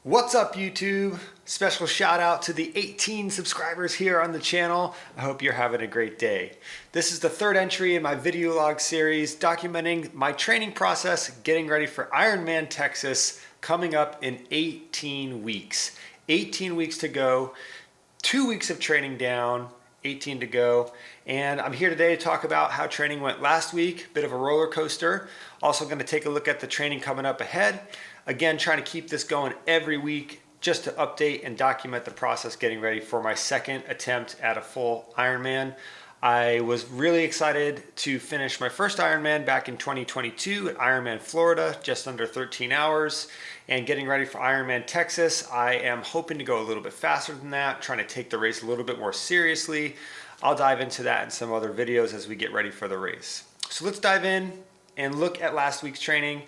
What's up, YouTube? Special shout out to the 18 subscribers here on the channel. I hope you're having a great day. This is the third entry in my video log series documenting my training process getting ready for Ironman Texas coming up in 18 weeks. 18 weeks to go, 2 weeks of training down, 18 to go. And I'm here today to talk about how training went last week, bit of a roller coaster. Also going to take a look at the training coming up ahead. Again, trying to keep this going every week just to update and document the process getting ready for my second attempt at a full Ironman. I was really excited to finish my first Ironman back in 2022 at Ironman Florida, just under 13 hours. And getting ready for Ironman Texas, I am hoping to go a little bit faster than that, trying to take the race a little bit more seriously. I'll dive into that in some other videos as we get ready for the race. So let's dive in and look at last week's training,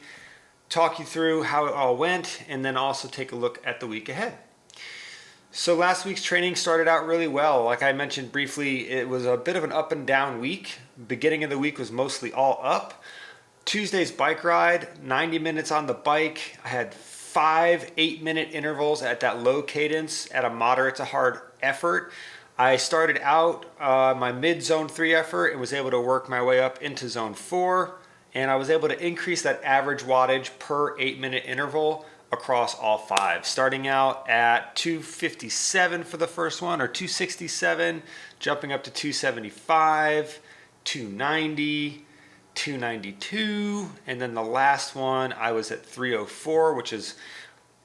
talk you through how it all went, and then also take a look at the week ahead. So last week's training started out really well. Like I mentioned briefly, it was a bit of an up and down week. Beginning of the week was mostly all up. Tuesday's bike ride, 90 minutes on the bike. I had 5 8-minute intervals at that low cadence at a moderate to hard effort. I started out my mid-zone 3 effort and was able to work my way up into zone 4. And I was able to increase that average wattage per 8-minute interval across all 5. Starting out at 257 for the first one, or 267, jumping up to 275, 290, 292, and then the last one I was at 304, which is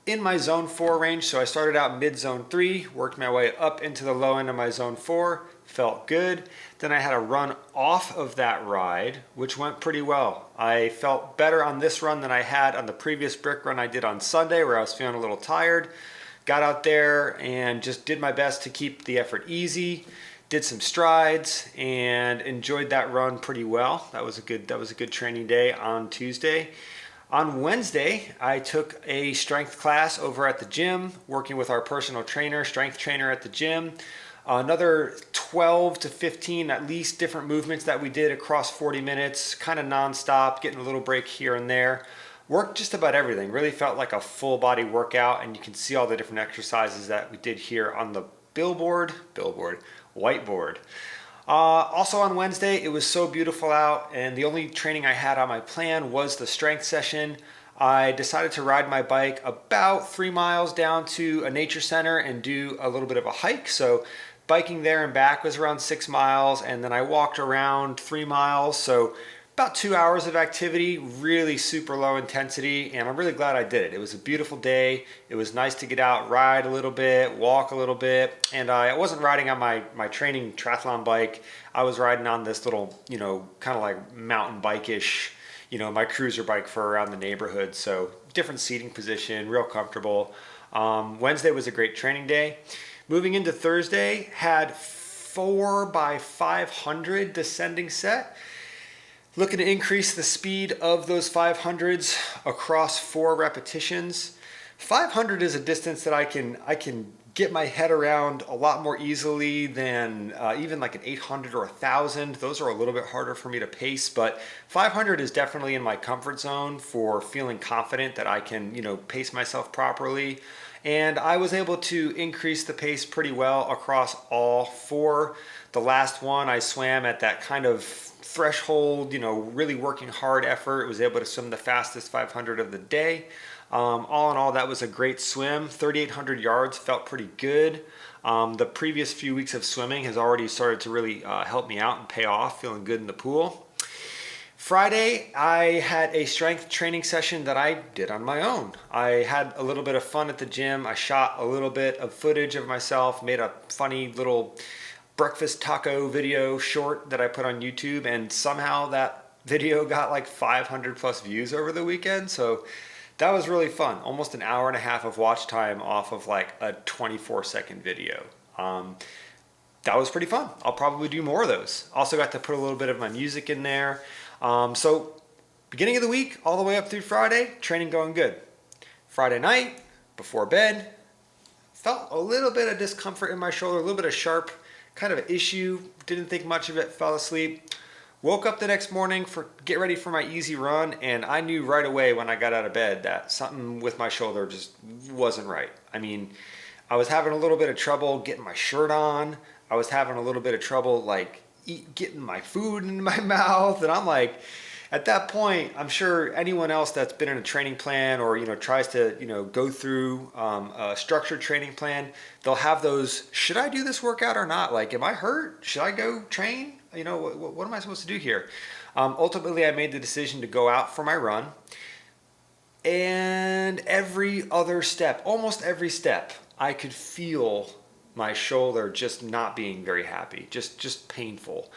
in my zone 4 range. So I started out mid-zone 3, worked my way up into the low end of my zone 4, felt good. Then I had a run off of that ride, which went pretty well. I felt better on this run than I had on the previous brick run I did on Sunday, where I was feeling a little tired. Got out there and just did my best to keep the effort easy, did some strides, and enjoyed that run pretty well. That was a good training day on Tuesday. On Wednesday, I took a strength class over at the gym, working with our personal trainer, strength trainer at the gym. Another 12 to 15 at least different movements that we did across 40 minutes, kind of nonstop, getting a little break here and there. Worked just about everything. Really felt like a full body workout, and you can see all the different exercises that we did here on the whiteboard. Also on Wednesday, it was so beautiful out, and the only training I had on my plan was the strength session. I decided to ride my bike about 3 miles down to a nature center and do a little bit of a hike. So biking there and back was around 6 miles, and then I walked around 3 miles. So about 2 hours of activity, really super low intensity, and I'm really glad I did it. It was a beautiful day. It was nice to get out, ride a little bit, walk a little bit, and I wasn't riding on my training triathlon bike. I was riding on this little, kind of like mountain bike-ish, my cruiser bike for around the neighborhood. So different seating position, real comfortable. Wednesday was a great training day. Moving into Thursday, had 4 by 500 descending set. Looking to increase the speed of those 500s across 4 repetitions. 500 is a distance that I can get my head around a lot more easily than even like an 800 or 1,000. Those are a little bit harder for me to pace, but 500 is definitely in my comfort zone for feeling confident that I can, pace myself properly. And I was able to increase the pace pretty well across all 4. The last one I swam at that kind of threshold, really working hard effort. Was able to swim the fastest 500 of the day. All in all, that was a great swim. 3,800 yards, felt pretty good. The previous few weeks of swimming has already started to really help me out and pay off, feeling good in the pool. Friday, I had a strength training session that I did on my own. I had a little bit of fun at the gym. I shot a little bit of footage of myself, made a funny little breakfast taco video short that I put on YouTube, and somehow that video got like 500 plus views over the weekend. So that was really fun. Almost an hour and a half of watch time off of like a 24-second video. That was pretty fun. I'll probably do more of those. Also got to put a little bit of my music in there. So beginning of the week all the way up through Friday, training going good. Friday night before bed, felt a little bit of discomfort in my shoulder, a little bit of sharp kind of issue. Didn't think much of it, fell asleep. Woke up the next morning get ready for my easy run, and I knew right away when I got out of bed that something with my shoulder just wasn't right. I mean, I was having a little bit of trouble getting my shirt on. I was having a little bit of trouble getting my food in my mouth, and I'm like, at that point, I'm sure anyone else that's been in a training plan or tries to go through a structured training plan, they'll have those. Should I do this workout or not? Like, am I hurt? Should I go train? What am I supposed to do here? Ultimately, I made the decision to go out for my run, and every other step, almost every step, I could feel my shoulder just not being very happy, just painful.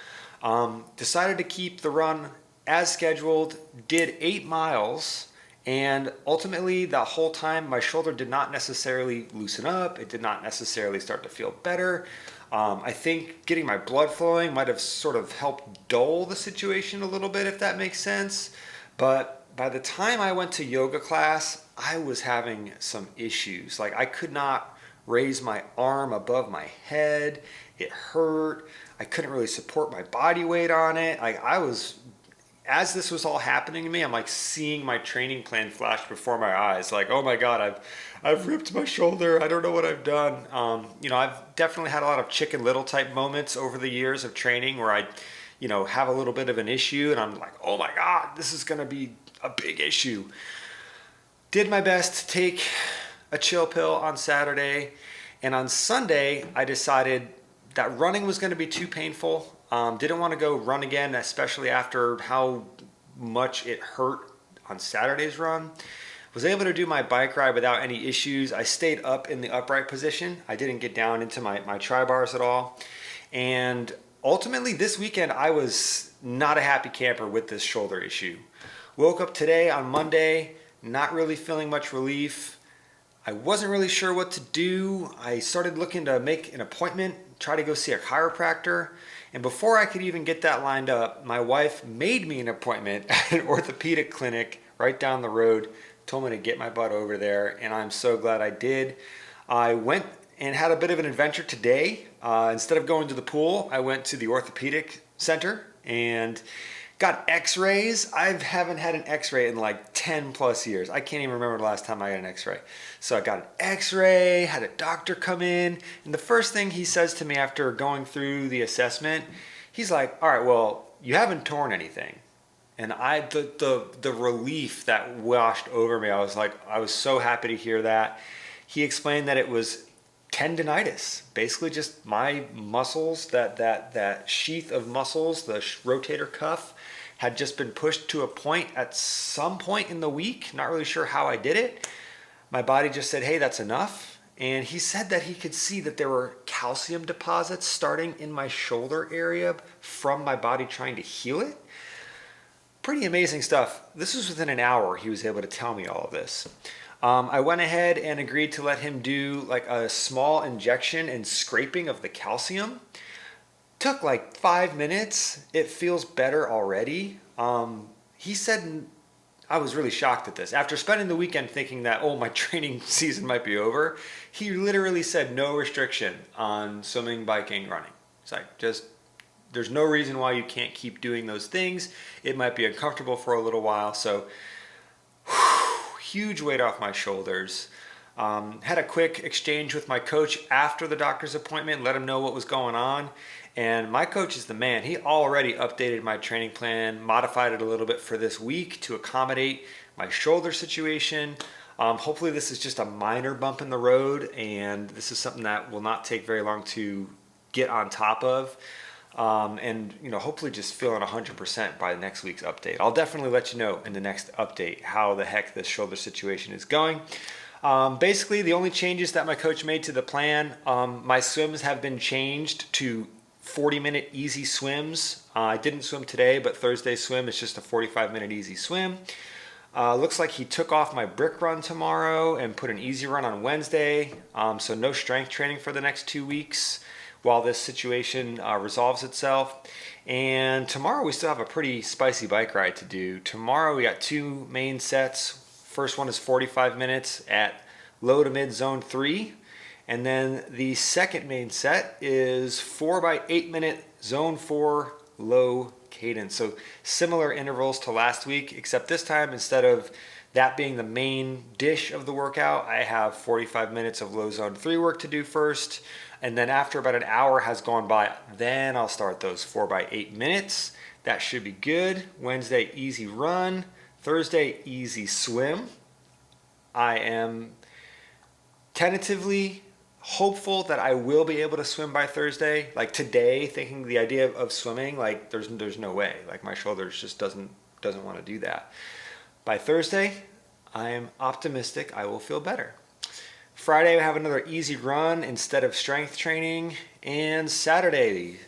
Decided to keep the run as scheduled, did 8 miles, and ultimately the whole time my shoulder did not necessarily loosen up. It did not necessarily start to feel better. I think getting my blood flowing might have sort of helped dull the situation a little bit, if that makes sense. But by the time I went to yoga class, I was having some issues. Like, I could not raise my arm above my head. It hurt. I couldn't really support my body weight on it. As this was all happening to me, I'm like seeing my training plan flash before my eyes. Like, oh my God, I've ripped my shoulder. I don't know what I've done. I've definitely had a lot of Chicken Little type moments over the years of training where I, have a little bit of an issue and I'm like, oh my God, this is going to be a big issue. Did my best to take a chill pill on Saturday, and on Sunday, I decided that running was going to be too painful. Didn't want to go run again, especially after how much it hurt on Saturday's run. Was able to do my bike ride without any issues. I stayed up in the upright position. I didn't get down into my tri-bars at all. And ultimately this weekend, I was not a happy camper with this shoulder issue. Woke up today on Monday, not really feeling much relief. I wasn't really sure what to do. I started looking to make an appointment, try to go see a chiropractor. And before I could even get that lined up, my wife made me an appointment at an orthopedic clinic right down the road, told me to get my butt over there, and I'm so glad I did. I went and had a bit of an adventure today. Instead of going to the pool, I went to the orthopedic center and got x-rays. I haven't had an x-ray in like 10 plus years. I can't even remember the last time I got an x-ray. So I got an x-ray, had a doctor come in, and the first thing he says to me after going through the assessment, he's like, all right, well, you haven't torn anything. And the relief that washed over me, I was so happy to hear that. He explained that it was tendinitis, basically just my muscles, that sheath of muscles, the rotator cuff, had just been pushed to a point at some point in the week. Not really sure how I did it. My body just said, hey, that's enough. And he said that he could see that there were calcium deposits starting in my shoulder area from my body trying to heal it. Pretty amazing stuff. This was within an hour he was able to tell me all of this. I went ahead and agreed to let him do like a small injection and scraping of the calcium. Took like 5 minutes. It feels better already. He said, I was really shocked at this. After spending the weekend thinking that, oh, my training season might be over, he literally said no restriction on swimming, biking, running. It's like, there's no reason why you can't keep doing those things. It might be uncomfortable for a little while. So huge weight off my shoulders. Had a quick exchange with my coach after the doctor's appointment, let him know what was going on. And my coach is the man. He already updated my training plan, modified it a little bit for this week to accommodate my shoulder situation. Hopefully this is just a minor bump in the road, and this is something that will not take very long to get on top of. And hopefully just feeling 100% by the next week's update. I'll definitely let you know in the next update how the heck this shoulder situation is going. Basically, the only changes that my coach made to the plan, my swims have been changed to 40-minute easy swims. I didn't swim today, but Thursday's swim is just a 45-minute easy swim. Looks like he took off my brick run tomorrow and put an easy run on Wednesday. So no strength training for the next 2 weeks while this situation resolves itself. And tomorrow we still have a pretty spicy bike ride to do. Tomorrow we got 2 main sets. First one is 45 minutes at low to mid zone 3. And then the second main set is 4 by 8 minute zone 4 low cadence. So similar intervals to last week, except this time, instead of that being the main dish of the workout, I have 45 minutes of low zone 3 work to do first. And then after about an hour has gone by, then I'll start those 4x8 minutes. That should be good. Wednesday, easy run. Thursday, easy swim. I am tentatively hopeful that I will be able to swim by Thursday. Like today, thinking the idea of swimming, like there's no way. Like my shoulders just doesn't want to do that. By Thursday, I am optimistic I will feel better. Friday, I have another easy run instead of strength training. And Saturday,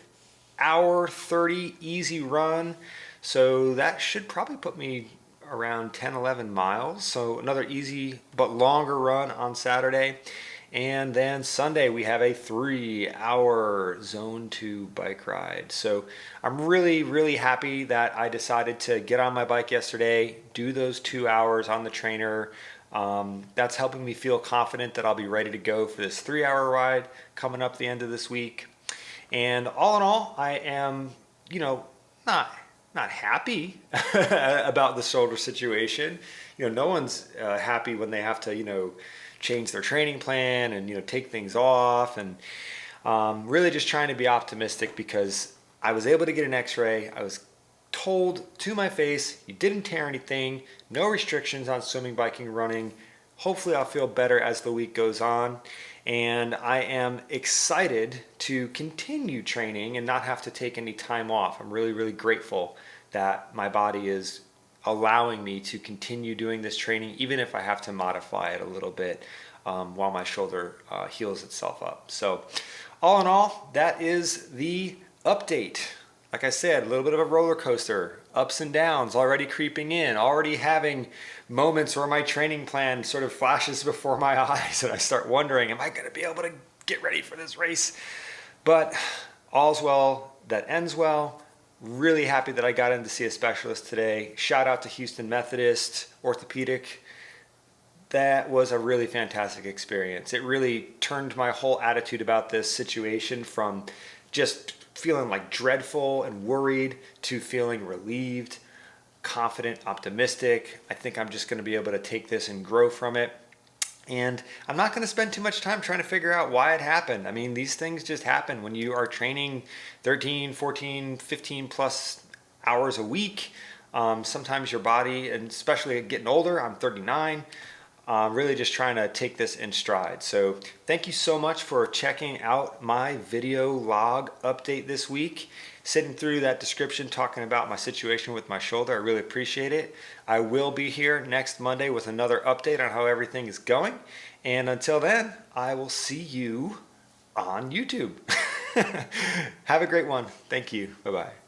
hour 30 easy run. So that should probably put me around 10, 11 miles. So another easy but longer run on Saturday. And then Sunday, we have a 3-hour zone 2 bike ride. So I'm really, really happy that I decided to get on my bike yesterday, do those 2 hours on the trainer. That's helping me feel confident that I'll be ready to go for this 3-hour ride coming up the end of this week. And all in all, I am, not happy about the shoulder situation. No one's happy when they have to, change their training plan and, take things off. And really just trying to be optimistic because I was able to get an x-ray. I was told to my face, you didn't tear anything, no restrictions on swimming, biking, running. Hopefully I'll feel better as the week goes on. And I am excited to continue training and not have to take any time off. I'm really, really grateful that my body is allowing me to continue doing this training, even if I have to modify it a little bit while my shoulder heals itself up. So all in all, that is the update. Like I said, a little bit of a roller coaster, ups and downs already creeping in, already having moments where my training plan sort of flashes before my eyes and I start wondering, am I going to be able to get ready for this race? But all's well that ends well. Really happy that I got in to see a specialist today. Shout out to Houston Methodist Orthopedic. That was a really fantastic experience. It really turned my whole attitude about this situation from just feeling like dreadful and worried to feeling relieved, confident, optimistic. I think I'm just going to be able to take this and grow from it. And I'm not going to spend too much time trying to figure out why it happened. I mean, these things just happen when you are training 13, 14, 15 plus hours a week. Sometimes your body, and especially getting older, I'm 39, really just trying to take this in stride. So thank you so much for checking out my video log update this week. Sitting through that description talking about my situation with my shoulder. I really appreciate it. I will be here next Monday with another update on how everything is going. And until then, I will see you on YouTube. Have a great one. Thank you. Bye-bye.